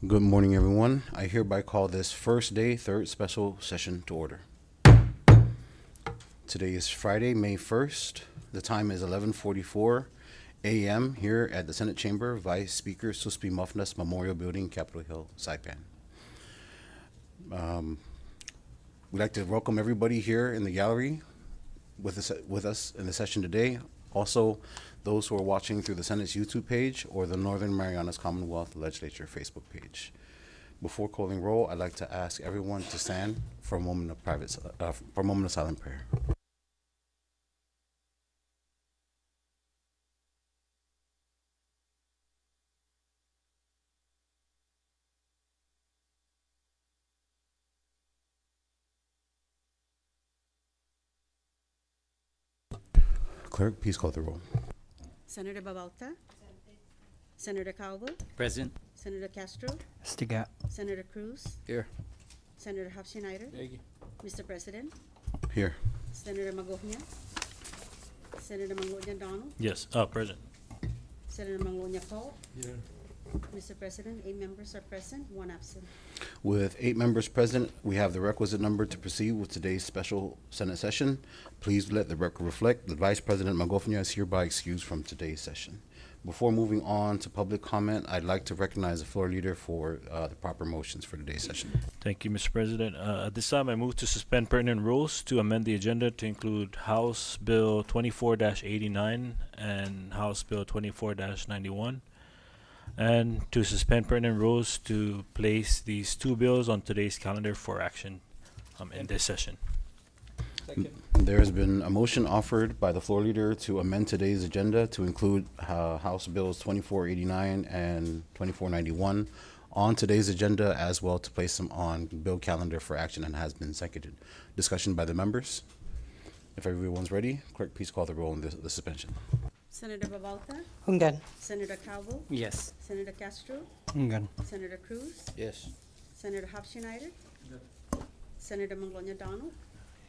Good morning, everyone. I hereby call this first day, third special session to order. Today is Friday, May 1st. The time is 11:44 a.m. here at the Senate Chamber, Vice Speaker Suspi Mafnas Memorial Building, Capitol Hill, Saipan. We'd like to welcome everybody here in the gallery with us in the session today. Also, those who are watching through the Senate's YouTube page or the Northern Marianas Commonwealth Legislature Facebook page. Before calling roll, I'd like to ask everyone to stand for a moment of silent prayer. Clerk, please call the roll. Senator Babalta, Senator Calvo, Present. Senator Castro, Stiga. Senator Cruz, Here. Senator Hofschneider, Mr. President, Here. Senator Magofnia, Senator Manglonia Donald, Yes, present. Senator Manglonia Paul. Mr. President, 8 members are present, 1 absent. With 8 members present, we have the requisite number to proceed with today's special Senate session. Please let the record reflect that Vice President Magofnia is hereby excused from today's session. Before moving on to public comment, I'd like to recognize the floor leader for the proper motions for today's session. Thank you, Mr. President. At this time, I move to suspend pertinent rules to amend the agenda to include House Bill 24-89 and House Bill 24-91, and to suspend pertinent rules to place these 2 bills on today's calendar for action in this session. There has been a motion offered by the floor leader to amend today's agenda to include House Bills 2489 and 2491 on today's agenda, as well to place them on bill calendar for action, and has been seconded. Discussion by the members. If everyone's ready, clerk, please call the roll on the suspension. Senator Babalta, Hunggan. Senator Calvo, Yes. Senator Castro, Hunggan. Senator Cruz, Yes. Senator Hofschneider, Senator Manglonia Donald,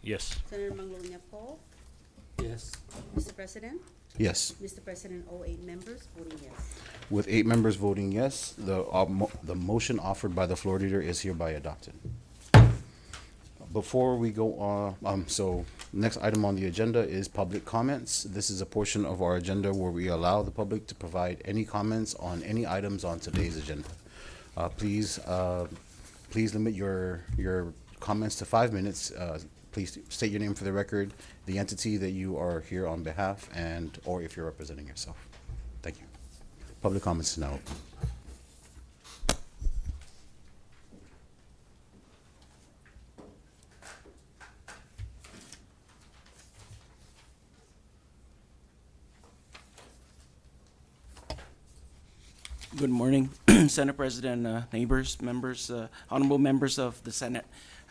Yes. Senator Manglonia Paul. Yes. Mr. President, Yes. Mr. President, all 8 members voting yes. With 8 members voting yes, the motion offered by the floor leader is hereby adopted. Before we go on, so next item on the agenda is public comments. This is a portion of our agenda where we allow the public to provide any comments on any items on today's agenda. Please limit your comments to 5 minutes. Please state your name for the record, the entity that you are here on behalf, and or if you're representing yourself. Thank you. Public comments is now open. Good morning, Senate President, neighbors, members, honorable members of the Senate.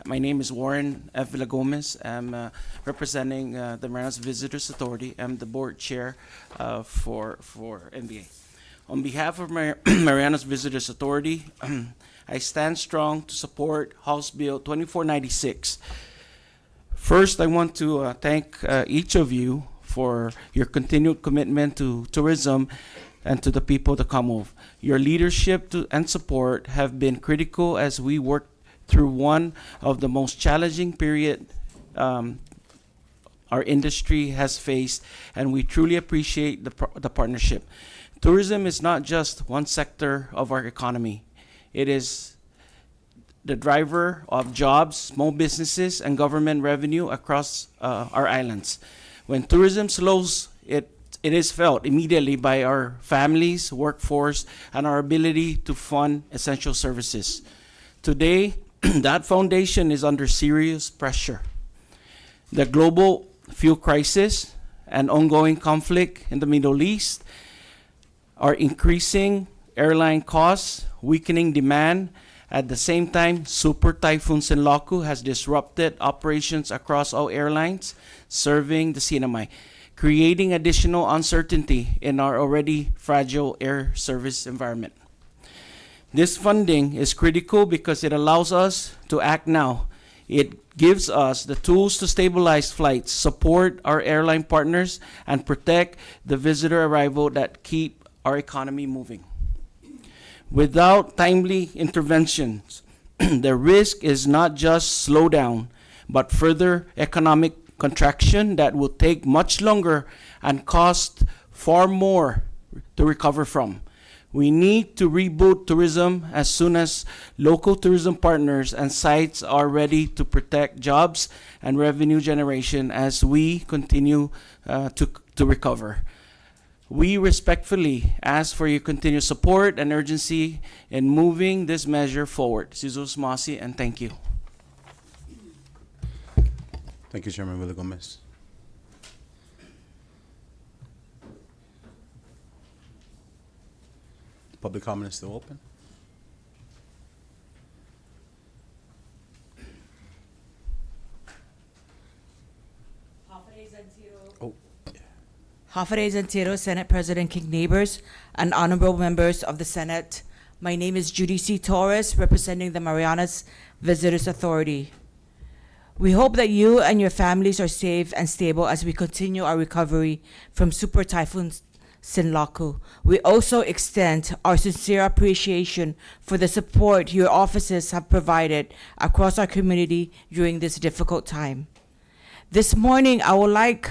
My name is Warren F. Villagomez. I'm representing the Marianas Visitors Authority. I'm the board chair for NBA. On behalf of Marianas Visitors Authority, I stand strong to support House Bill 2496. First, I want to thank each of you for your continued commitment to tourism and to the people of the Commonwealth. Your leadership and support have been critical as we work through one of the most challenging period our industry has faced, and we truly appreciate the partnership. Tourism is not just one sector of our economy. It is the driver of jobs, small businesses, and government revenue across our islands. When tourism slows, it is felt immediately by our families, workforce, and our ability to fund essential services. Today, that foundation is under serious pressure. The global fuel crisis and ongoing conflict in the Middle East are increasing airline costs, weakening demand. At the same time, Super Typhoon Senlaku has disrupted operations across all airlines serving the CNMI, creating additional uncertainty in our already fragile air service environment. This funding is critical because it allows us to act now. It gives us the tools to stabilize flights, support our airline partners, and protect the visitor arrival that keep our economy moving. Without timely interventions, the risk is not just slowdown, but further economic contraction that will take much longer and cost far more to recover from. We need to reboot tourism as soon as local tourism partners and sites are ready to protect jobs and revenue generation as we continue to recover. We respectfully ask for your continued support and urgency in moving this measure forward. Sizos Masi, and thank you. Thank you, Chairman Willie Gomez. Public comment is still open. Oh, Hafare Zantiro, Senate President King Neighbors, and honorable members of the Senate. My name is Judy C. Torres, representing the Marianas Visitors Authority. We hope that you and your families are safe and stable as we continue our recovery from Super Typhoon Sinlaku. We also extend our sincere appreciation for the support your offices have provided across our community during this difficult time. This morning, I would like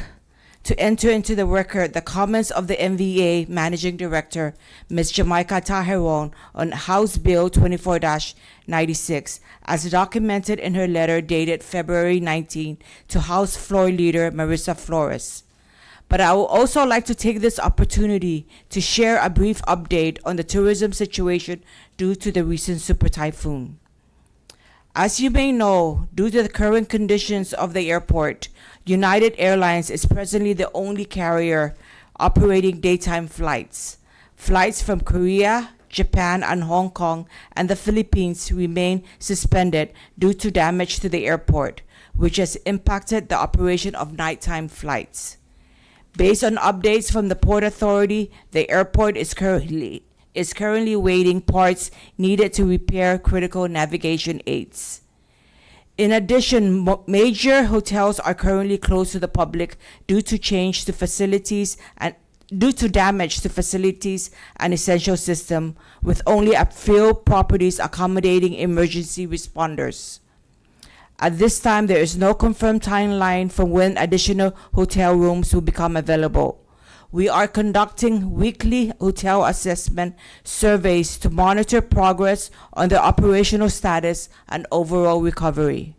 to enter into the record the comments of the MVA Managing Director, Ms. Jamaica Tahiron, on House Bill 24-96, as documented in her letter dated February 19 to House Floor Leader Marissa Flores. But I would also like to take this opportunity to share a brief update on the tourism situation due to the recent super typhoon. As you may know, due to the current conditions of the airport, United Airlines is presently the only carrier operating daytime flights. Flights from Korea, Japan, and Hong Kong and the Philippines remain suspended due to damage to the airport, which has impacted the operation of nighttime flights. Based on updates from the Port Authority, the airport is currently waiting parts needed to repair critical navigation aids. In addition, major hotels are currently closed to the public due to damage to facilities and essential system, with only a few properties accommodating emergency responders. At this time, there is no confirmed timeline for when additional hotel rooms will become available. We are conducting weekly hotel assessment surveys to monitor progress on the operational status and overall recovery.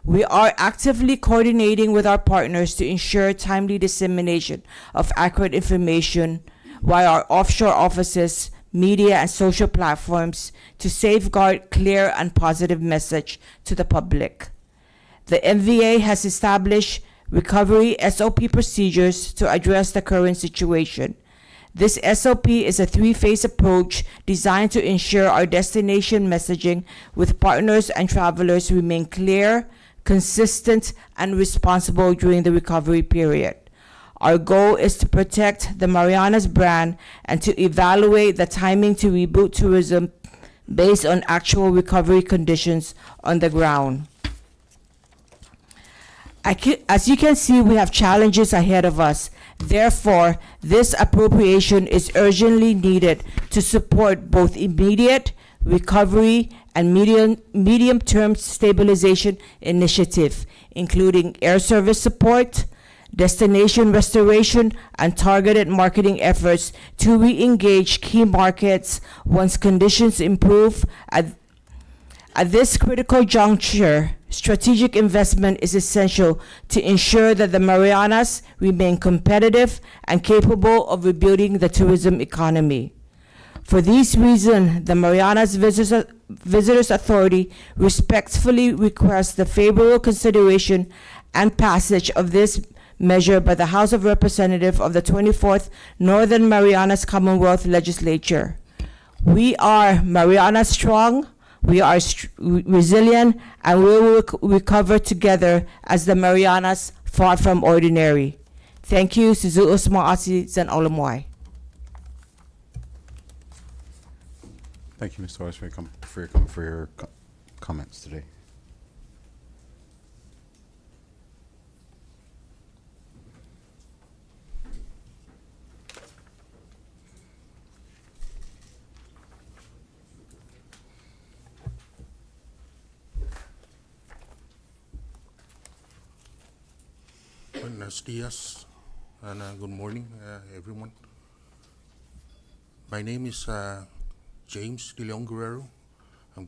We are actively coordinating with our partners to ensure timely dissemination of accurate information via our offshore offices, media, and social platforms to safeguard clear and positive message to the public. The MVA has established recovery SOP procedures to address the current situation. This SOP is a three-phase approach designed to ensure our destination messaging with partners and travelers remain clear, consistent, and responsible during the recovery period. Our goal is to protect the Marianas brand and to evaluate the timing to reboot tourism based on actual recovery conditions on the ground. As you can see, we have challenges ahead of us. Therefore, this appropriation is urgently needed to support both immediate recovery and medium-term stabilization initiative, including air service support, destination restoration, and targeted marketing efforts to re-engage key markets once conditions improve. At this critical juncture, strategic investment is essential to ensure that the Marianas remain competitive and capable of rebuilding the tourism economy. For these reasons, the Marianas Visitors Authority respectfully requests the favorable consideration and passage of this measure by the House of Representatives of the 24th Northern Marianas Commonwealth Legislature. We are Mariana strong, we are resilient, and we will recover together as the Marianas far from ordinary. Thank you, Sizu Usma Asi Zan Olamoy. thank you, Ms. Torres, for your comments today. Buenos dias and good morning, everyone. My name is James De Leon Guerrero. I'm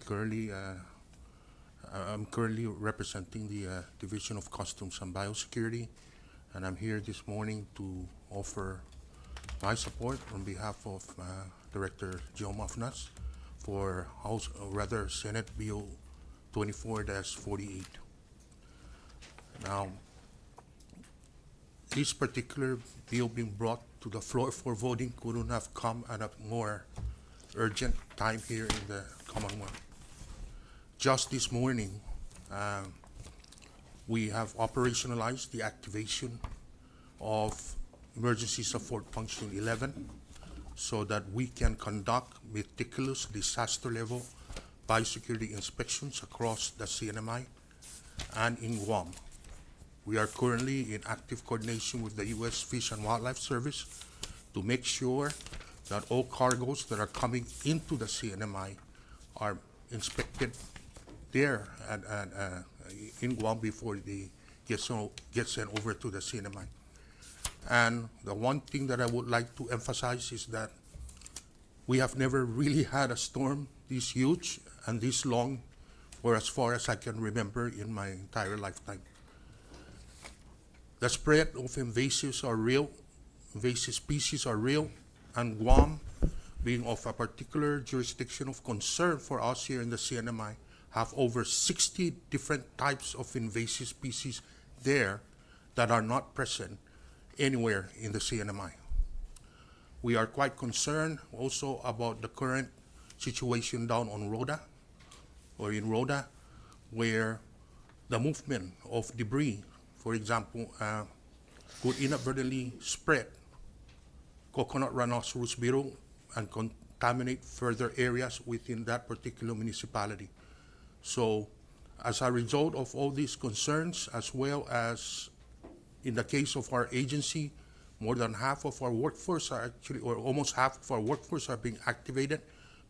currently representing the Division of Customs and Biosecurity, and I'm here this morning to offer my support on behalf of Director Joe Mafnas for Senate Bill 24-48. Now, this particular bill being brought to the floor for voting couldn't have come at a more urgent time here in the Commonwealth. Just this morning, we have operationalized the activation of Emergency Support Function 11 so that we can conduct meticulous disaster level biosecurity inspections across the CNMI and in Guam. We are currently in active coordination with the U.S. Fish and Wildlife Service to make sure that all cargoes that are coming into the CNMI are inspected there in Guam before they get sent over to the CNMI. And the one thing that I would like to emphasize is that we have never really had a storm this huge and this long for as far as I can remember in my entire lifetime. The spread of invasive species are real, and Guam, being of a particular jurisdiction of concern for us here in the CNMI, have over 60 different types of invasive species there that are not present anywhere in the CNMI. We are quite concerned also about the current situation down on Rhoda, or in Rhoda, where the movement of debris, for example, could inadvertently spread coconut rhinoceros beetle and contaminate further areas within that particular municipality. So as a result of all these concerns, as well as in the case of our agency, more than half of our workforce are actually, or almost half of our workforce are being activated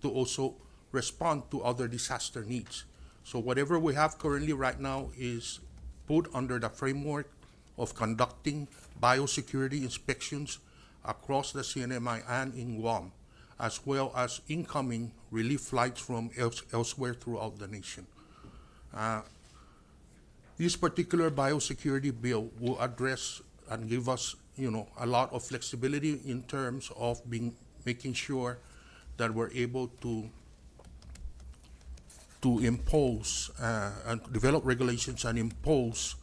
to also respond to other disaster needs. So whatever we have currently right now is put under the framework of conducting biosecurity inspections across the CNMI and in Guam, as well as incoming relief flights from elsewhere throughout the nation. This particular biosecurity bill will address and give us, a lot of flexibility in terms of making sure that we're able to impose and develop regulations and impose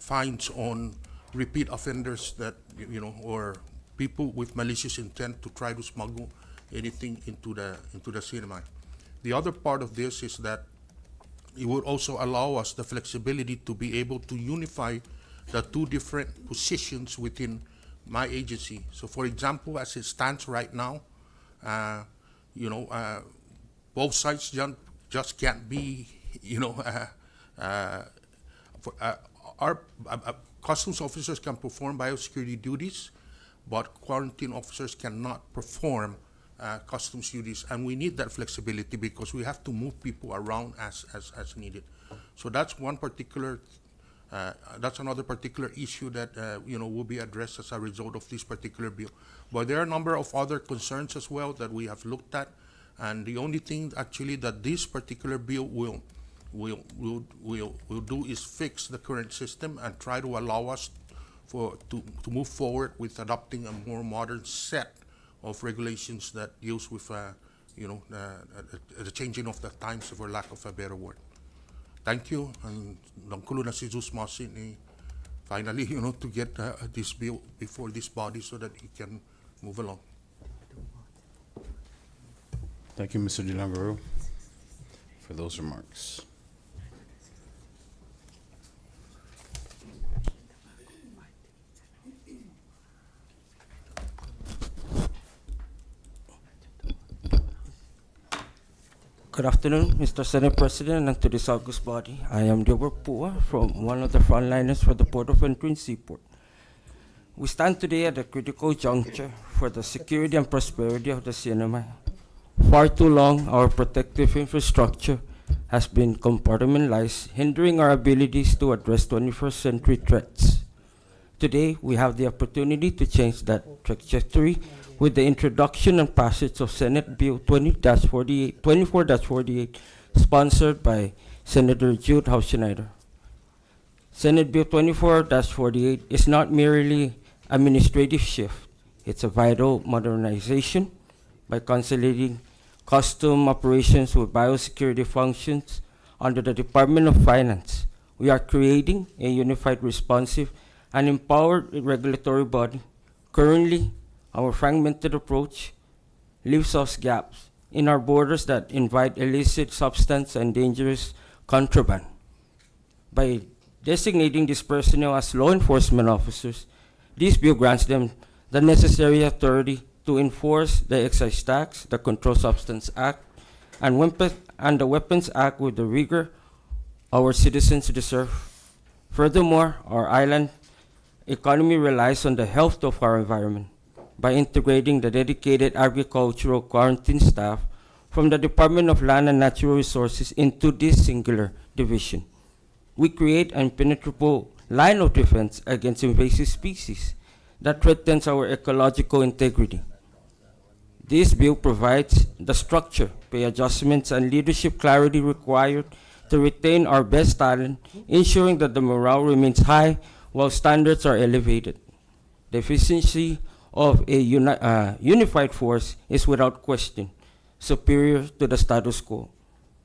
fines on repeat offenders that, or people with malicious intent to try to smuggle anything into the CNMI. The other part of this is that it would also allow us the flexibility to be able to unify the two different positions within my agency. So for example, as it stands right now, both sides just can't be, our customs officers can perform biosecurity duties, but quarantine officers cannot perform customs duties, and we need that flexibility because we have to move people around as needed. So that's one particular, that's another particular issue that will be addressed as a result of this particular bill. But there are a number of other concerns as well that we have looked at, and the only thing actually that this particular bill will do is fix the current system and try to allow us to move forward with adopting a more modern set of regulations that deals with the changing of the times, for lack of a better word. Thank you, and nangkulo na si Zeus Masin finally, to get this bill before this body so that it can move along. Thank you, Mr. De Leon Guerrero, for those remarks. Good afternoon, Mr. Senate President, and to this august body. I am Dilbert Pua from one of the frontliners for the Port of Entry and Seaport. We stand today at a critical juncture for the security and prosperity of the CNMI. Far too long, our protective infrastructure has been compartmentalized, hindering our abilities to address 21st century threats. Today, we have the opportunity to change that trajectory with the introduction and passage of Senate Bill 24-48, sponsored by Senator Jude Hauschneider. Senate Bill 24-48 is not merely administrative shift. It's a vital modernization by consolidating custom operations with biosecurity functions under the Department of Finance. We are creating a unified, responsive, and empowered regulatory body. Currently, our fragmented approach leaves us gaps in our borders that invite illicit substance and dangerous contraband. By designating these personnel as law enforcement officers, this bill grants them the necessary authority to enforce the Excise Tax, the Controlled Substance Act, and the Weapons Act with the rigor our citizens deserve. Furthermore, our island economy relies on the health of our environment. By integrating the dedicated agricultural quarantine staff from the Department of Land and Natural Resources into this singular division, we create an impenetrable line of defense against invasive species that threatens our ecological integrity. This bill provides the structure, pay adjustments, and leadership clarity required to retain our best talent, ensuring that the morale remains high while standards are elevated. The efficiency of a unified force is without question superior to the status quo.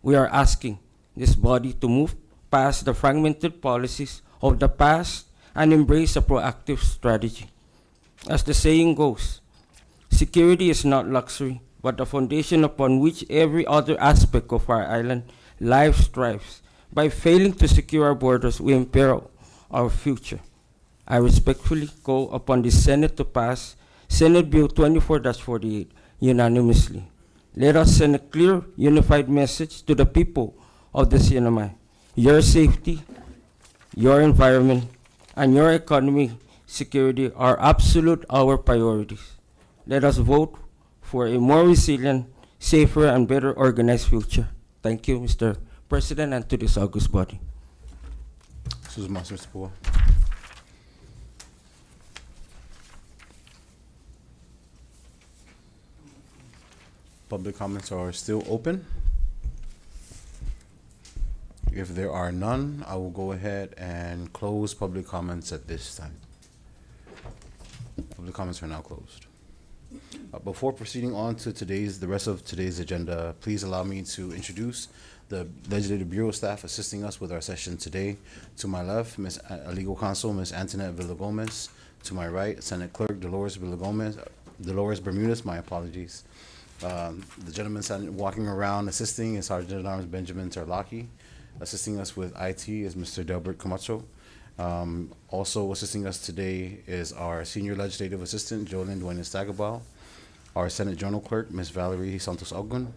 We are asking this body to move past the fragmented policies of the past and embrace a proactive strategy. As the saying goes, security is not luxury, but the foundation upon which every other aspect of our island life thrives. By failing to secure our borders, we imperil our future. I respectfully call upon the Senate to pass Senate Bill 24-48 unanimously. Let us send a clear, unified message to the people of the CNMI. Your safety, your environment, and your economy security are absolute our priorities. Let us vote for a more resilient, safer, and better organized future. Thank you, Mr. President, and to this august body. Mr. Pua. Public comments are still open. If there are none, I will go ahead and close public comments at this time. Public comments are now closed. Before proceeding on to the rest of today's agenda, please allow me to introduce the Legislative Bureau staff assisting us with our session today. To my left, Legal Counsel, Ms. Antoinette Villagomez. To my right, Senate Clerk Dolores Bermudez, my apologies. The gentleman walking around assisting is Sergeant at Arms Benjamin Terlaki. Assisting us with IT is Mr. Delbert Camacho. Also assisting us today is our Senior Legislative Assistant, Jolyn Duenas-Tagabal, our Senate Journal Clerk, Ms. Valerie Santos Ogun,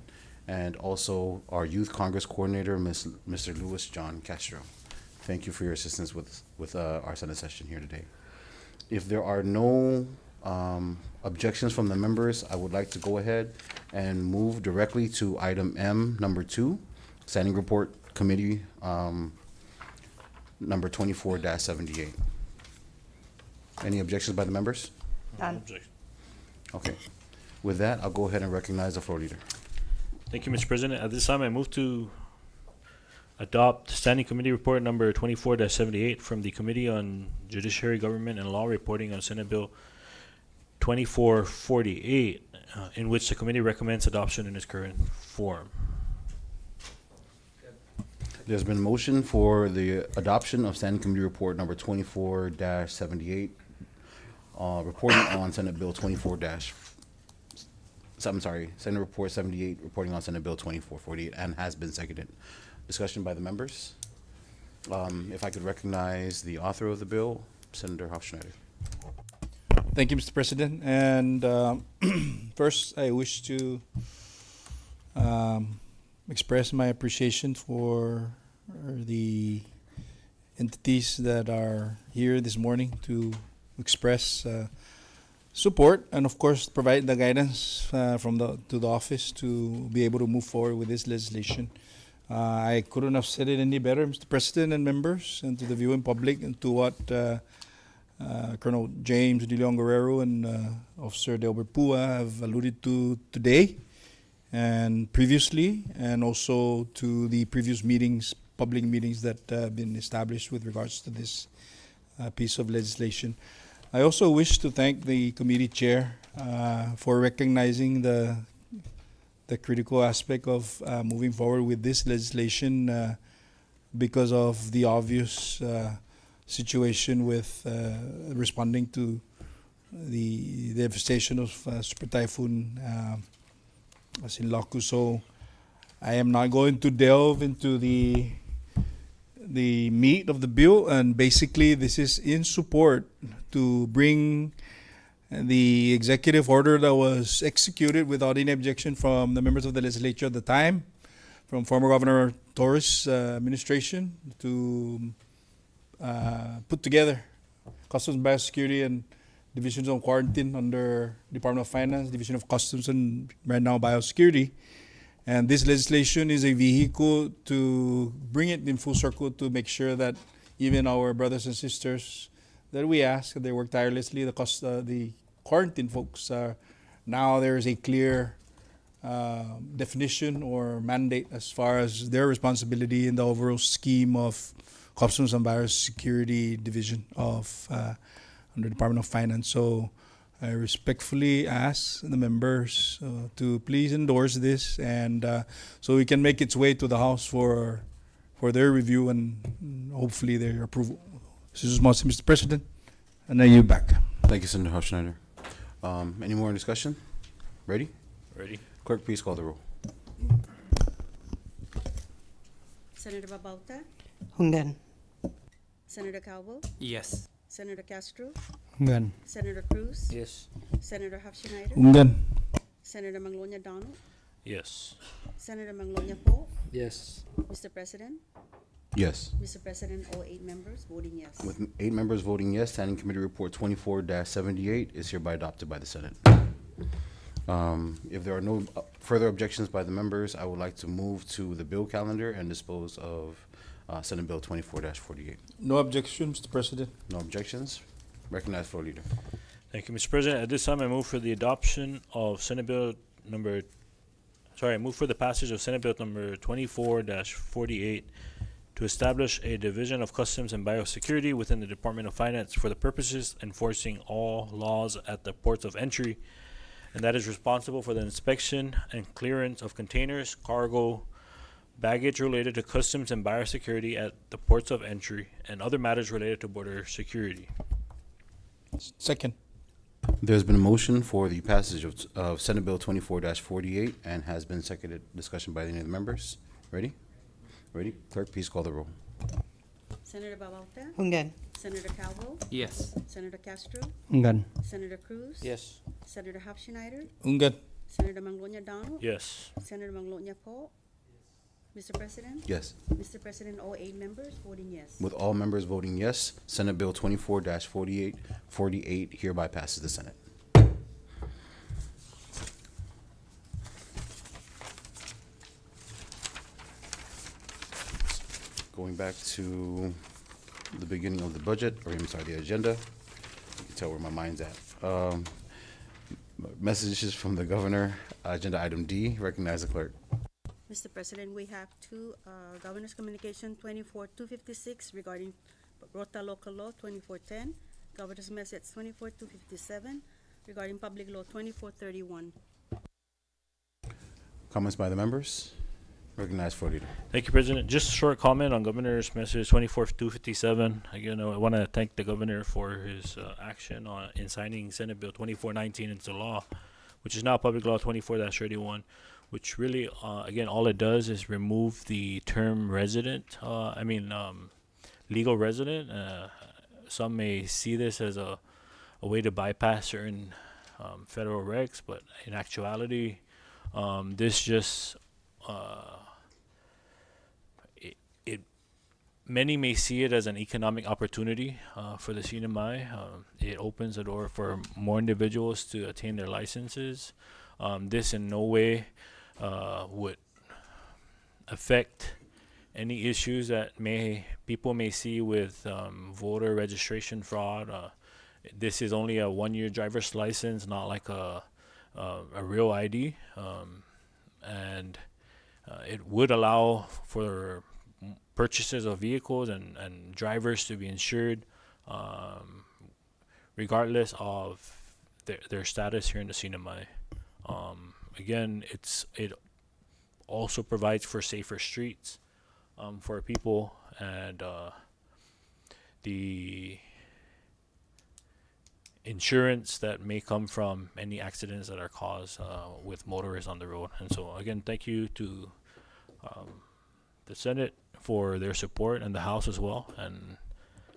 and also our Youth Congress Coordinator, Mr. Louis John Castro. Thank you for your assistance with our Senate session here today. If there are no objections from the members, I would like to go ahead and move directly to item M, number 2, Standing Report Committee number 24-78. Any objections by the members? None. Okay. With that, I'll go ahead and recognize the floor leader. Thank you, Mr. President. At this time, I move to adopt Standing Committee Report number 24-78 from the Committee on Judiciary, Government, and Law, reporting on Senate Bill 2448, in which the committee recommends adoption in its current form. There's been a motion for the adoption of Standing Committee Report number 24-78, reporting on Senate Bill Senate Report 78, reporting on Senate Bill 2448, and has been seconded. Discussion by the members. If I could recognize the author of the bill, Senator Hauschneider. Thank you, Mr. President. And first, I wish to express my appreciation for the entities that are here this morning to express support and, of course, provide the guidance to the office to be able to move forward with this legislation. I couldn't have said it any better, Mr. President and members, and to the viewing public, and to what Colonel James De Leon Guerrero and Officer Delbert Pua have alluded to today and previously, and also to the previous meetings, public meetings that have been established with regards to this piece of legislation. I also wish to thank the committee chair for recognizing the critical aspect of moving forward with this legislation because of the obvious situation with responding to the devastation of Super Typhoon Sinlaku. So I am not going to delve into the meat of the bill, and basically this is in support to bring the executive order that was executed without any objection from the members of the legislature at the time, from former Governor Torres' administration, to put together Customs and Biosecurity and Divisions of Quarantine under Department of Finance, Division of Customs, and right now Biosecurity. And this legislation is a vehicle to bring it in full circle to make sure that even our brothers and sisters that we ask, they work tirelessly, the quarantine folks, now there is a clear definition or mandate as far as their responsibility in the overall scheme of Customs and Biosecurity Division of under Department of Finance. So I respectfully ask the members to please endorse this, and so we can make its way to the House for their review and hopefully their approval. This is Mr. President, and I yield back. Thank you, Senator Hofschneider. Any more discussion? Ready? Ready? Clerk, please call the roll. Senator Babauta, Hungan. Senator Calvo, Yes. Senator Castro, Ungan. Senator Cruz, Yes. Senator Hofschneider, Ungan. Senator Manglonia Donald, Yes. Senator Manglonia Poe, Yes. Mr. President, Yes. Mr. President, all 8 members voting yes. With 8 members voting yes, Standing Committee Report 24-78 is hereby adopted by the Senate. If there are no further objections by the members, I would like to move to the bill calendar and dispose of Senate Bill 24-48. No objection, Mr. President. No objections? Recognized Floor Leader. Thank you, Mr. President. At this time, I move for the adoption of Senate Bill number, I move for the passage of Senate Bill number 24-48 to establish a division of Customs and Biosecurity within the Department of Finance for the purposes enforcing all laws at the ports of entry, and that is responsible for the inspection and clearance of containers, cargo, baggage related to customs and biosecurity at the ports of entry, and other matters related to border security. Second. There's been a motion for the passage of Senate Bill 24-48 and has been seconded. Discussion by any of the members. Ready? Ready? Clerk, please call the roll. Senator Babauta, Hungan. Senator Calvo, Yes. Senator Castro, Ungan. Senator Cruz, Yes. Senator Hofschneider, Ungan. Senator Manglonia Donald, Yes. Senator Manglonia Poe, Mr. President, Yes. Mr. President, all 8 members voting yes. With all members voting yes, Senate Bill 24-48 hereby passes the Senate. Going back to the beginning of the budget, or I'm sorry, the agenda. You can tell where my mind's at. Messages from the governor, agenda item D. Recognize the clerk. Mr. President, we have 2 Governor's Communication 24-256 regarding Rota Local Law 2410, Governor's Message 24-257 regarding Public Law 2431. Comments by the members? Recognize Floor Leader. Thank you, President. Just a short comment on Governor's Message 24-257. Again, I want to thank the Governor for his action in signing Senate Bill 2419 into law, which is now Public Law 24-31, which really, again, all it does is remove the term resident, legal resident. Some may see this as a way to bypass certain federal regs, but in actuality, this just many may see it as an economic opportunity for the CNMI. It opens the door for more individuals to attain their licenses. This in no way would affect any issues that people may see with voter registration fraud. This is only a 1-year driver's license, not like a real ID, and it would allow for purchases of vehicles and drivers to be insured, regardless of their status here in the CNMI. Again, it also provides for safer streets for people, and the insurance that may come from any accidents that are caused with motorists on the road. And so again, thank you to the Senate for their support and the House as well, and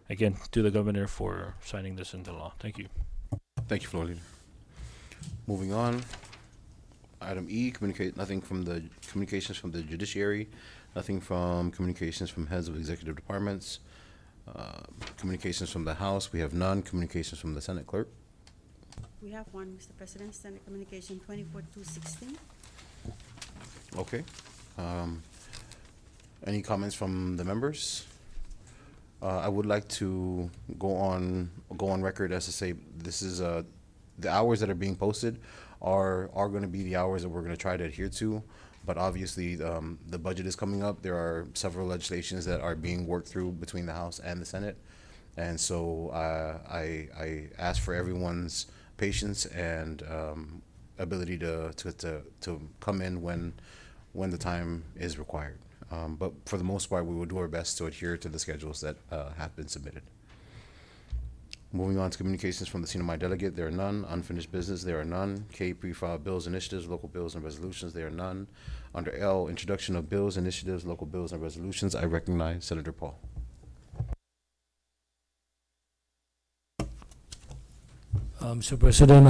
again to the governor for signing this into law. Thank you. Thank you, Floor Leader. Moving on, item E, nothing from the communications from the judiciary, nothing from communications from heads of executive departments, communications from the House, we have none, communications from the Senate Clerk. We have one, Mr. President, Senate Communication 24-216. Okay. Any comments from the members? I would like to go on record as to say this is the hours that are being posted are going to be the hours that we're going to try to adhere to. But obviously, the budget is coming up. There are several legislations that are being worked through between the House and the Senate, and so I ask for everyone's patience and ability to come in when the time is required. But for the most part, we will do our best to adhere to the schedules that have been submitted. Moving on to communications from the CNMI delegate, there are none. Unfinished business, there are none. K, pre-filed bills, initiatives, local bills, and resolutions, there are none. Under L, introduction of bills, initiatives, local bills, and resolutions, I recognize Senator Paul. Mr. President,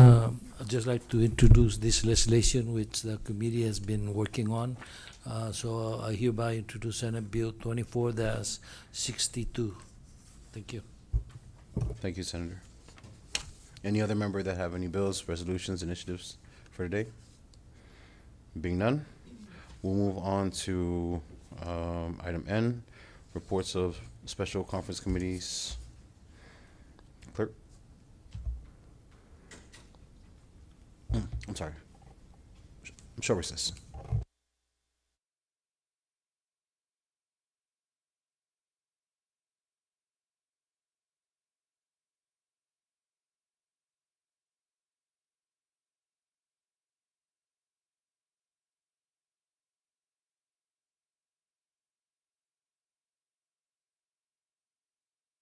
I'd just like to introduce this legislation which the committee has been working on. So I hereby introduce Senate Bill 24-62. Thank you. Thank you, Senator. Any other member that have any bills, resolutions, initiatives for today? Being none, we'll move on to item N, reports of special conference committees. Clerk? I'm sorry. Short recess.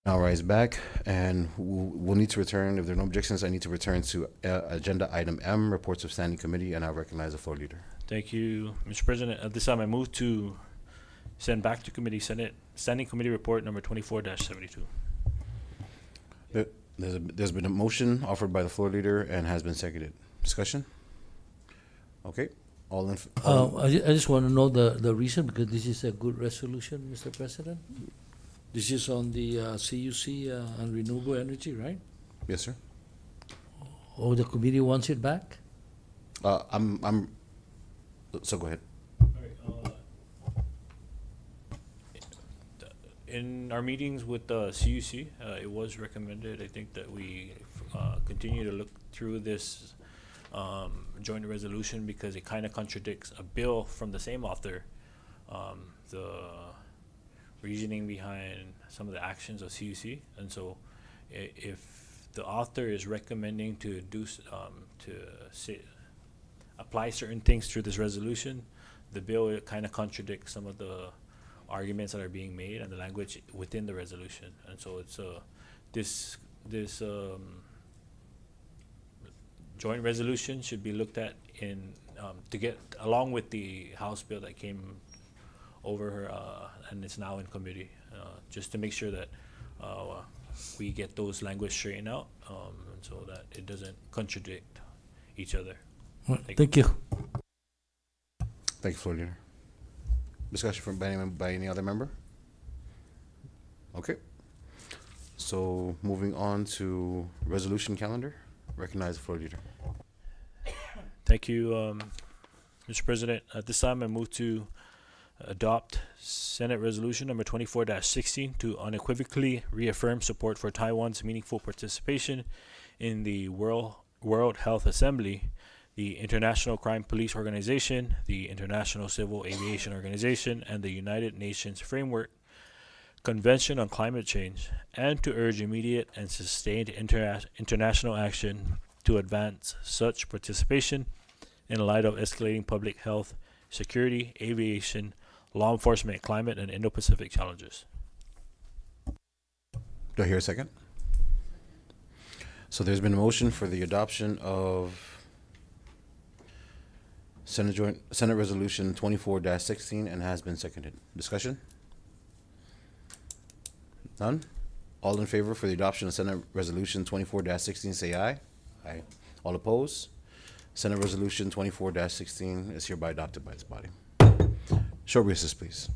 Now rise back, and we'll need to return, if there are no objections, I need to return to agenda item M, reports of standing committee, and I recognize the floor leader. Thank you, Mr. President. At this time, I move to send back to committee Senate Standing Committee Report number 24-72. There's been a motion offered by the floor leader and has been seconded. Discussion? Okay. I just want to know the reason, because this is a good resolution, Mr. President. This is on the CUC and renewable energy, right? Yes, sir. Oh, the committee wants it back? So go ahead. In our meetings with the CUC, it was recommended, I think, that we continue to look through this joint resolution because it kind of contradicts a bill from the same author. The reasoning behind some of the actions of CUC, and so if the author is recommending to do apply certain things through this resolution, the bill kind of contradicts some of the arguments that are being made and the language within the resolution, and so it's this joint resolution should be looked at in to get along with the House bill that came over and it's now in committee, just to make sure that we get those language straightened out, so that it doesn't contradict each other. Thank you. Thank you, floor leader. Discussion by any other member? Okay. So moving on to resolution calendar, recognize the floor leader. Thank you, Mr. President. At this time, I move to adopt Senate Resolution number 24-16 to unequivocally reaffirm support for Taiwan's meaningful participation in the World Health Assembly, the International Crime Police Organization, the International Civil Aviation Organization, and the United Nations Framework Convention on Climate Change, and to urge immediate and sustained international action to advance such participation in light of escalating public health, security, aviation, law enforcement, climate, and Indo-Pacific challenges. Do I hear a second? So there's been a motion for the adoption of Senate Resolution 24-16 and has been seconded. Discussion? None? All in favor for the adoption of Senate Resolution 24-16 say aye. Aye. All opposed? Senate Resolution 24-16 is hereby adopted by this body. Short recess, please.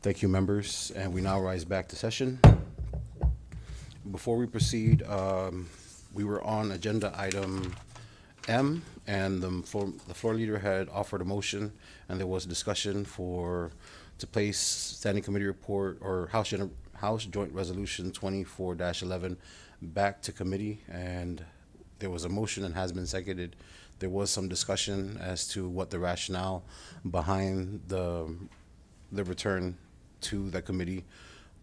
Thank you, members, and we now rise back to session. Before we proceed, we were on agenda item M, and the floor leader had offered a motion, and there was discussion to place standing committee report or House Joint Resolution 24-11 back to committee, and there was a motion and has been seconded. There was some discussion as to what the rationale behind the return to the committee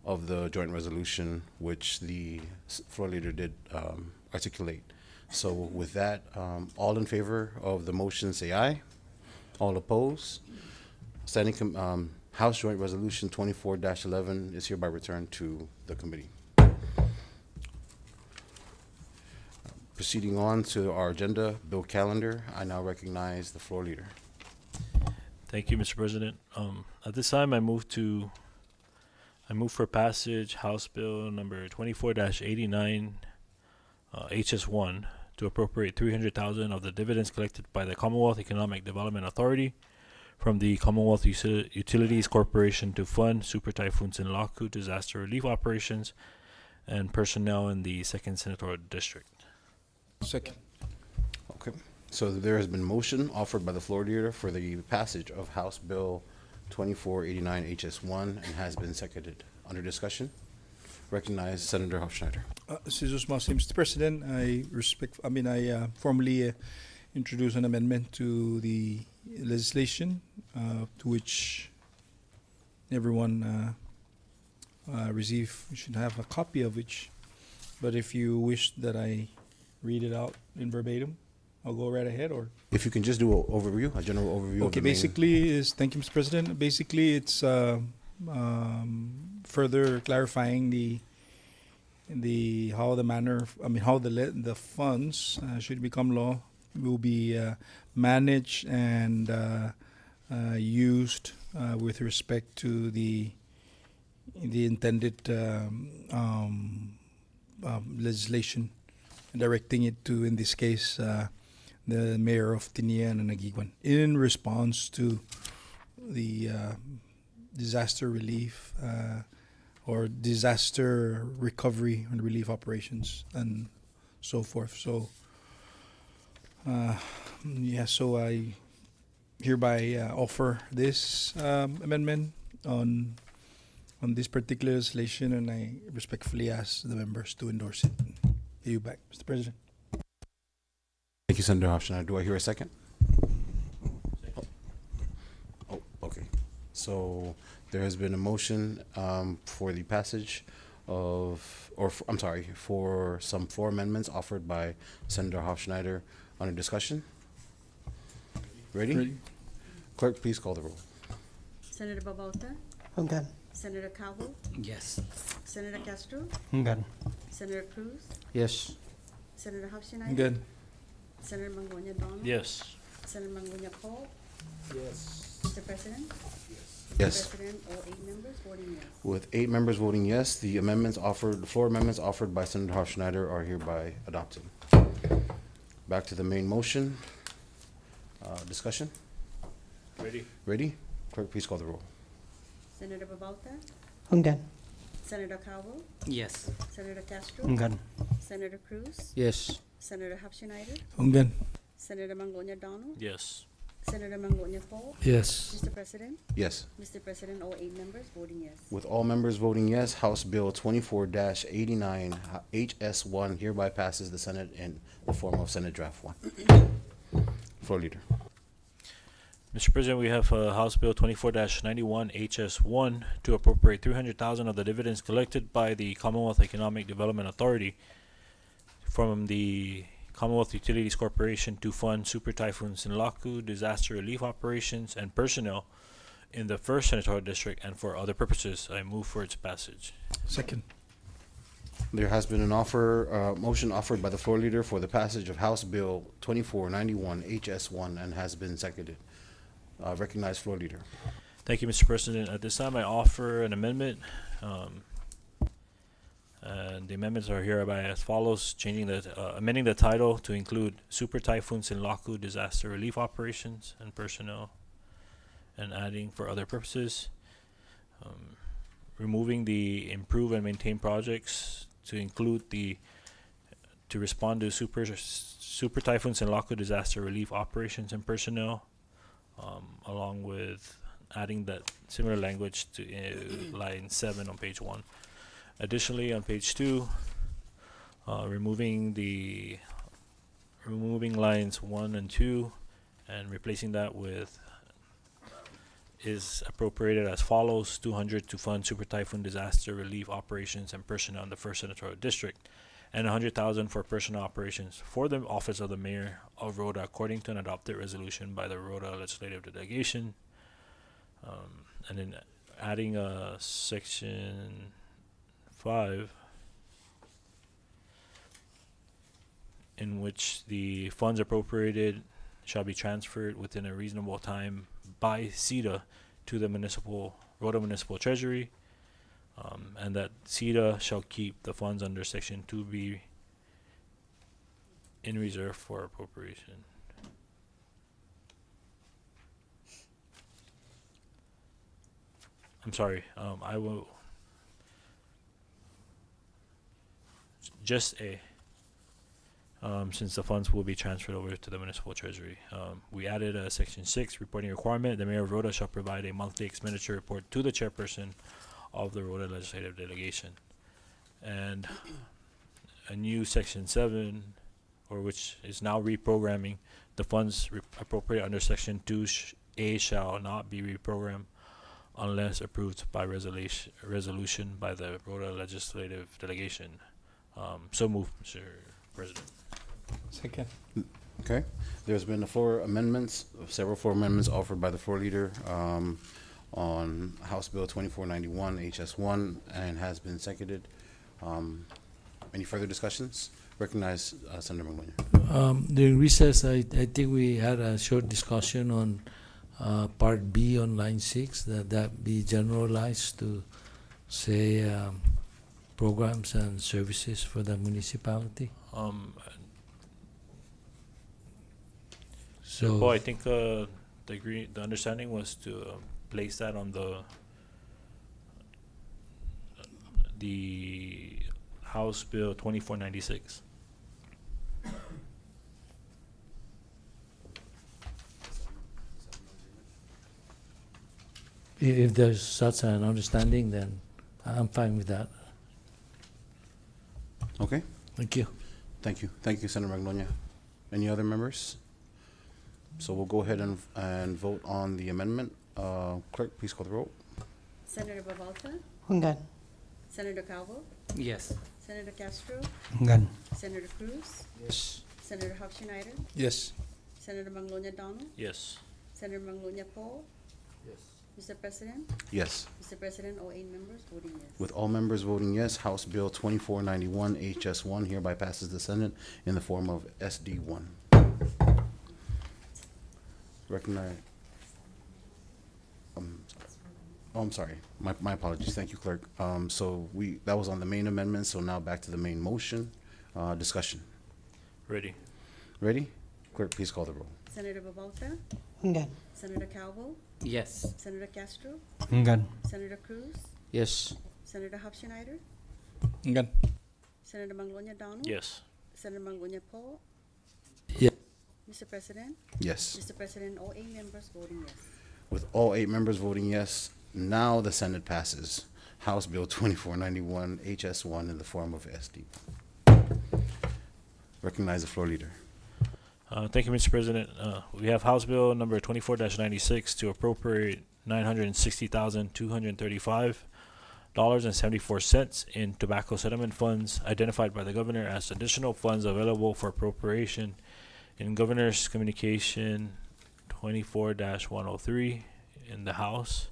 of the joint resolution, which the floor leader did articulate. So with that, all in favor of the motion say aye. All opposed? House Joint Resolution 24-11 is hereby returned to the committee. Proceeding on to our agenda, bill calendar, I now recognize the floor leader. Thank you, Mr. President. At this time, I move for passage House Bill number 24-89, HS1, to appropriate 300,000 of the dividends collected by the Commonwealth Economic Development Authority from the Commonwealth Utilities Corporation to fund Super Typhoon Sinlaku disaster relief operations and personnel in the 2nd Senatorial District. Second. Okay, so there has been motion offered by the floor leader for the passage of House Bill 2489 HS1 and has been seconded. Under discussion, recognize Senator Hofschneider. Mr. President, I formally introduce an amendment to the legislation to which everyone should have a copy of which. But if you wish that I read it out in verbatim, I'll go right ahead, or If you can just do a general overview. okay. Of the Basically, thank you, Mr. President. Basically, it's further clarifying how the funds should become law will be managed and used with respect to the intended legislation, directing it to, in this case, the mayor of Tinian and Aguiguan, in response to the disaster relief or disaster recovery and relief operations and so forth. So, so I hereby offer this amendment on this particular legislation, and I respectfully ask the members to endorse it. You back, Mr. President. Thank you, Senator Hofschneider. Do I hear a second? Oh, okay. So there has been a motion for the passage for some four amendments offered by Senator Hofschneider. Under discussion. Ready? Clerk, please call the roll. Senator Babauta, Hunggan. Senator Calvo, Yes. Senator Castro, Hunggan. Senator Cruz, Yes. Senator Hofschneider, Good. Senator Mangonia Donald, Yes. Senator Mangonia Paul, Yes. Mr. President. Yes. Mr. President, all 8 members voting yes. With 8 members voting yes, the floor amendments offered by Senator Hofschneider are hereby adopted. Back to the main motion. Discussion. Ready? Clerk, please call the roll. Senator Babauta, Hunggan. Senator Calvo, Yes. Senator Castro, Hunggan. Senator Cruz, Yes. Senator Hofschneider, Hunggan. Senator Mangonia Donald, Yes. Senator Mangonia Paul, Yes. Mr. President. Yes. Mr. President, all 8 members voting yes. With all members voting yes, House Bill 24-89 HS1 hereby passes the Senate in the form of Senate Draft 1. Floor leader. Mr. President, we have House Bill 24-91 HS1 to appropriate 300,000 of the dividends collected by the Commonwealth Economic Development Authority from the Commonwealth Utilities Corporation to fund Super Typhoon Sinlaku disaster relief operations and personnel in the 1st Senatorial District and for other purposes. I move for its passage. Second. There has been an motion offered by the floor leader for the passage of House Bill 2491 HS1 and has been seconded. Recognize floor leader. Thank you, Mr. President. At this time, I offer an amendment. And the amendments are hereby as follows: amending the title to include Super Typhoon Sinlaku disaster relief operations and personnel, and adding for other purposes. removing the improve and maintain projects to include to respond to super typhoons and local disaster relief operations and personnel, along with adding that similar language to line 7 on page 1. Additionally, on page 2, removing lines 1 and 2 and replacing that with is appropriated as follows: 200 to fund super typhoon disaster relief operations and personnel in the first senatorial district, and 100,000 for personnel operations for the office of the mayor of Rhoda, according to an adopted resolution by the Rhoda legislative delegation. And then adding section 5, in which the funds appropriated shall be transferred within a reasonable time by CEDA to the Rhoda Municipal Treasury, and that CEDA shall keep the funds under section 2B in reserve for appropriation. I'm sorry, I will just since the funds will be transferred over to the municipal treasury. We added a section 6 reporting requirement. The mayor of Rhoda shall provide a monthly expenditure report to the chairperson of the Rhoda legislative delegation. And a new section 7, or which is now reprogramming, the funds appropriated under section 2A shall not be reprogrammed unless approved by resolution by the Rhoda legislative delegation. So moved, Mr. President. Second. Okay, there's been several floor amendments offered by the floor leader on House Bill 2491 HS1 and has been seconded. Any further discussions? Recognize Senator Magnolia. During recess, I think we had a short discussion on Part B on line 6, that be generalized to say programs and services for the municipality. So I think the understanding was to place that on the House Bill 2496. If there's such an understanding, then I'm fine with that. Okay, Thank you. thank you. Thank you, Senator Magnolia. Any other members? So we'll go ahead and vote on the amendment. Clerk, please call the roll. Senator Babalta, Hungan. Senator Calvo, Yes. Senator Castro, Ngan. Senator Cruz, Yes. Senator Hofschneider, Yes. Senator Magnolia Donald, Yes. Senator Magnolia Paul. Yes. Mr. President, Yes. Mr. President, all 8 members voting yes. With all members voting yes, House Bill 2491 HS1 hereby passes the Senate in the form of SD1. Recognize. I'm sorry. My apologies. Thank you, Clerk. So that was on the main amendment. So now back to the main motion. Discussion. Ready. Ready? Clerk, please call the roll. Senator Babalta, Hungan. Senator Calvo, Yes. Senator Castro, Ngan. Senator Cruz, Yes. Senator Hofschneider, Ngan. Senator Magnolia Donald. Yes. Senator Magnolia Paul. Yeah. Mr. President, Yes. Mr. President, all 8 members voting yes. With all 8 members voting yes, now the Senate passes House Bill 2491 HS1 in the form of SD. Recognize the floor leader. Thank you, Mr. President. We have House Bill number 24-96 to appropriate $960,235.74 in tobacco settlement funds identified by the governor as additional funds available for appropriation in Governor's Communication 24-103 in the House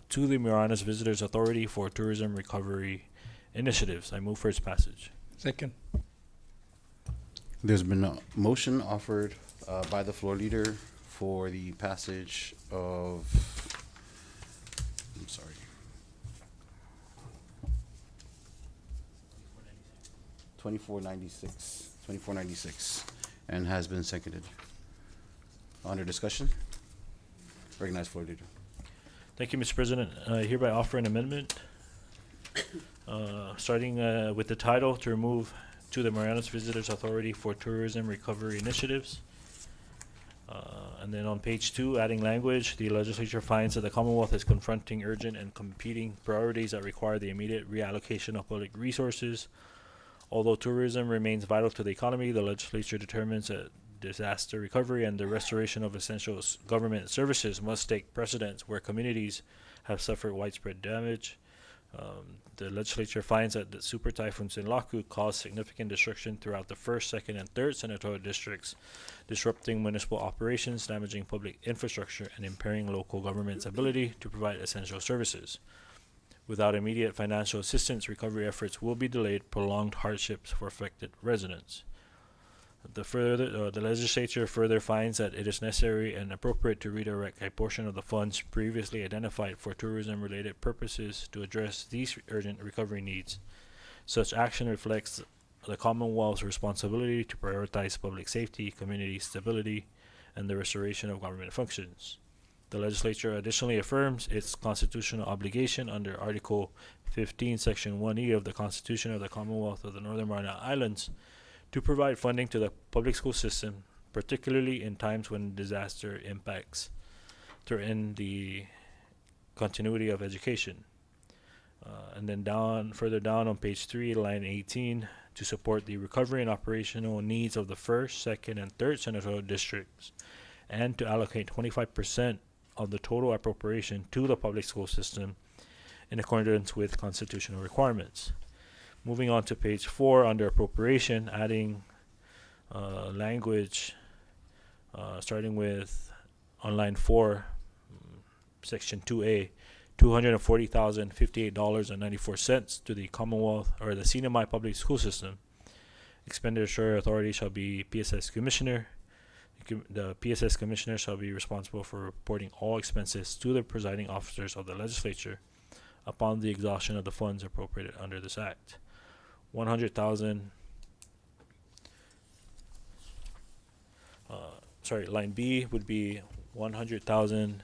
to the Mafnas Visitors Authority for Tourism Recovery Initiatives. I move for its passage. Second. There's been a motion offered by the floor leader for the passage of, I'm sorry. 2496, and has been seconded. Under discussion? Recognize floor leader. Thank you, Mr. President. I hereby offer an amendment, starting with the title to remove to the Marianas Visitors Authority for Tourism Recovery Initiatives. And then on page 2, adding language, the legislature finds that the Commonwealth is confronting urgent and competing priorities that require the immediate reallocation of public resources. Although tourism remains vital to the economy, the legislature determines that disaster recovery and the restoration of essential government services must take precedence where communities have suffered widespread damage. The legislature finds that the super typhoon Sinlaku caused significant destruction throughout the 1st, 2nd, and 3rd senatorial districts, disrupting municipal operations, damaging public infrastructure, and impairing local government's ability to provide essential services. Without immediate financial assistance, recovery efforts will be delayed, prolonged hardships for affected residents. The legislature further finds that it is necessary and appropriate to redirect a portion of the funds previously identified for tourism-related purposes to address these urgent recovery needs. Such action reflects the Commonwealth's responsibility to prioritize public safety, community stability, and the restoration of government functions. The legislature additionally affirms its constitutional obligation under Article 15, Section 1E of the Constitution of the Commonwealth of the Northern Mariana Islands to provide funding to the public school system, particularly in times when disaster impacts threaten the continuity of education. And then further down on page 3, line 18, to support the recovery and operational needs of the 1st, 2nd, and 3rd senatorial districts, and to allocate 25% of the total appropriation to the public school system in accordance with constitutional requirements. Moving on to page 4, under appropriation, adding language starting with on line 4, section 2A, $240,058.94 to the Commonwealth or the CNMI public school system. Expenditure authority shall be PSS Commissioner. The PSS Commissioner shall be responsible for reporting all expenses to the presiding officers of the legislature upon the exhaustion of the funds appropriated under this act. 100,000. Line B would be 100,000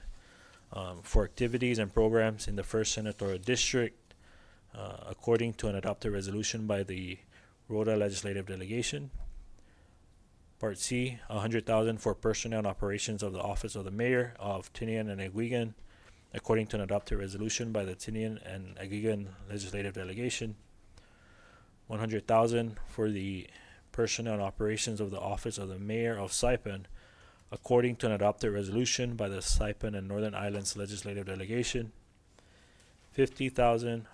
for activities and programs in the 1st senatorial district, according to an adopted resolution by the Rhoda Legislative Delegation. Part C, 100,000 for personnel and operations of the Office of the Mayor of Tinian and Aguigan, according to an adopted resolution by the Tinian and Aguigan Legislative Delegation. 100,000 for the personnel and operations of the Office of the Mayor of Saipan, according to an adopted resolution by the Saipan and Northern Islands Legislative Delegation. 50,000,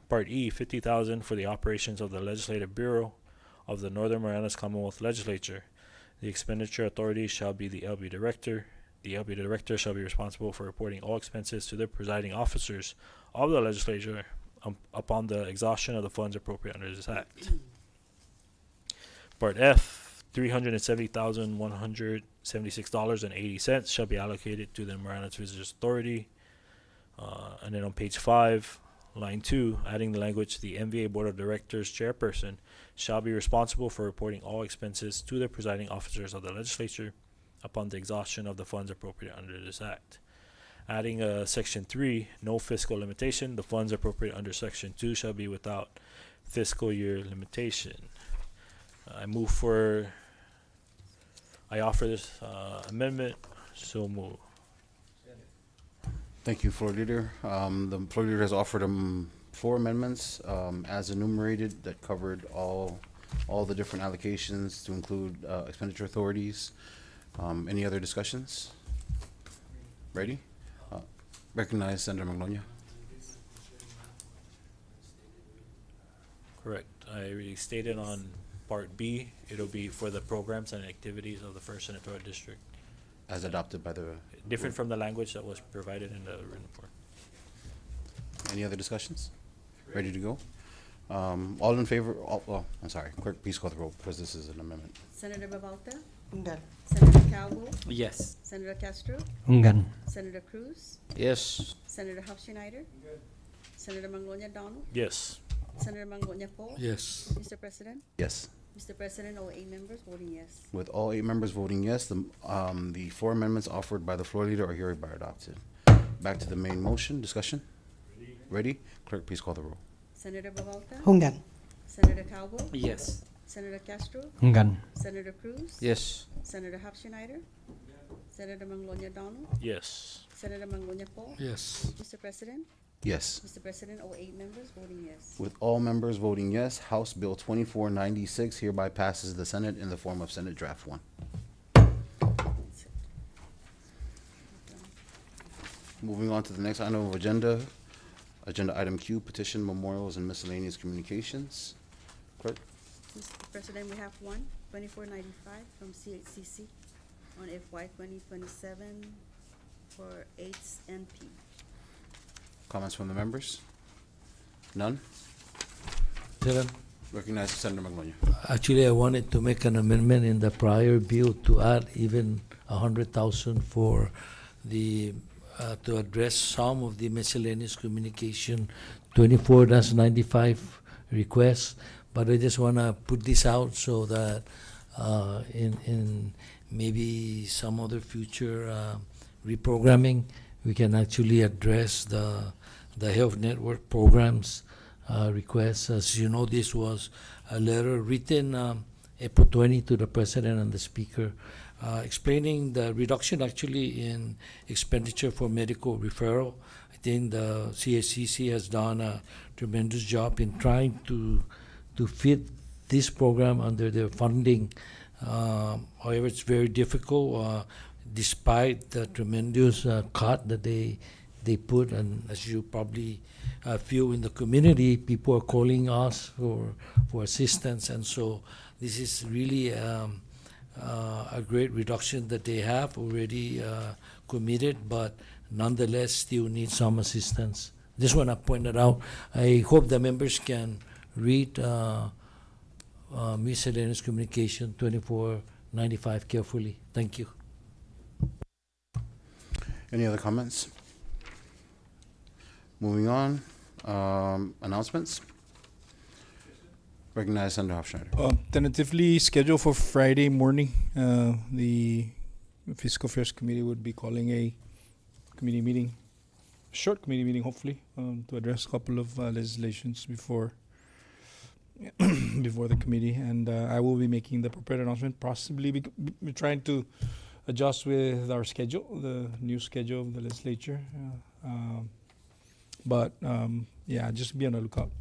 Part E, 50,000 for the operations of the Legislative Bureau of the Northern Marianas Commonwealth Legislature. The expenditure authority shall be the LB Director. The LB Director shall be responsible for reporting all expenses to the presiding officers of the legislature upon the exhaustion of the funds appropriate under this act. Part F, $370,176.80 shall be allocated to the Marianas Visitors Authority. And then on page 5, line 2, adding the language, the MVA Board of Directors Chairperson shall be responsible for reporting all expenses to the presiding officers of the legislature upon the exhaustion of the funds appropriate under this act. Adding section 3, no fiscal limitation. The funds appropriate under section 2 shall be without fiscal year limitation. I offer this amendment. So move. Thank you, Floor Leader. The Floor Leader has offered 4 amendments as enumerated that covered all the different allocations to include expenditure authorities. Any other discussions? Ready? Recognize Senator Magnolia. Correct. I already stated on Part B, it'll be for the programs and activities of the 1st senatorial district. As adopted by the... Different from the language that was provided in the written report. Any other discussions? Ready to go? All in favor, I'm sorry, clerk, please call the roll, because this is an amendment. Senator Babalta, Enggan. Senator Calvo, Yes. Senator Castro, Enggan. Senator Cruz, Yes. Senator Hofschneider, Senator Mangonia Donald, Yes. Senator Mangonia Poe. Yes. Mr. President, Yes. Mr. President, all 8 members voting yes. With all 8 members voting yes, the 4 amendments offered by the Floor Leader are hereby adopted. back to the main motion, discussion. Ready? Clerk, please call the roll. Senator Bavalta, Hungan. Senator Calvo, Yes. Senator Castro, Hungan. Senator Cruz, Yes. Senator Hapschneider, Senator Manglonia Donald, Yes. Senator Manglonia Paul. Yes. Mr. President, Yes. Mr. President, all 8 members voting yes. With all members voting yes, House Bill 2496 hereby passes the Senate in the form of Senate Draft 1. Moving on to the next item of agenda, agenda item Q, petition, memorials, and miscellaneous communications. Clerk? Mr. President, we have one, 2495 from CHCC on FY 2027 for AIDS NP. Comments from the members? None? Chairman, Recognize Senator Magnolia. actually, I wanted to make an amendment in the prior bill to add even 100,000 for the to address some of the miscellaneous communication 24-95 requests. But I just want to put this out so that in maybe some other future reprogramming, we can actually address the health network programs requests. As you know, this was a letter written April 20 to the President and the Speaker, explaining the reduction actually in expenditure for medical referral. I think the CSCC has done a tremendous job in trying to fit this program under their funding. However, it's very difficult despite the tremendous cut that they put, and as you probably feel in the community, people are calling us for assistance, and so this is really a great reduction that they have already committed, but nonetheless still need some assistance. Just want to point that out. I hope the members can read miscellaneous communication 2495 carefully. Thank you. Any other comments? Moving on, announcements. Recognize Senator Hofschneider. Tentatively scheduled for Friday morning. The Fiscal Affairs Committee would be calling a committee meeting, short committee meeting, hopefully, to address a couple of legislations before before the committee, and I will be making the appropriate announcement. Possibly, we're trying to adjust with our schedule, the new schedule of the legislature. But yeah, just be on the lookout.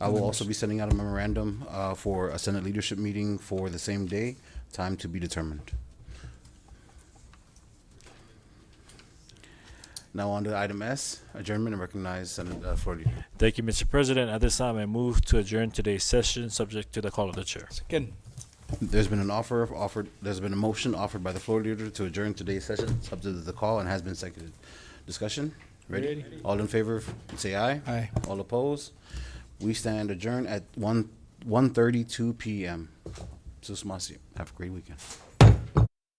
I will also be sending out a memorandum for a Senate leadership meeting for the same day, time to be determined. Now on to item S, adjournment, and recognize Senator Floor Leader. Thank you, Mr. President. At this time, I move to adjourn today's session, subject to the call of the chair. Second. There's been there's been a motion offered by the floor leader to adjourn today's session, subject to the call, and has been seconded. Discussion? Ready? Ready. All in favor, say aye. Aye. All opposed? We stand adjourned at 1:32 p.m. Susmasi. Have a great weekend.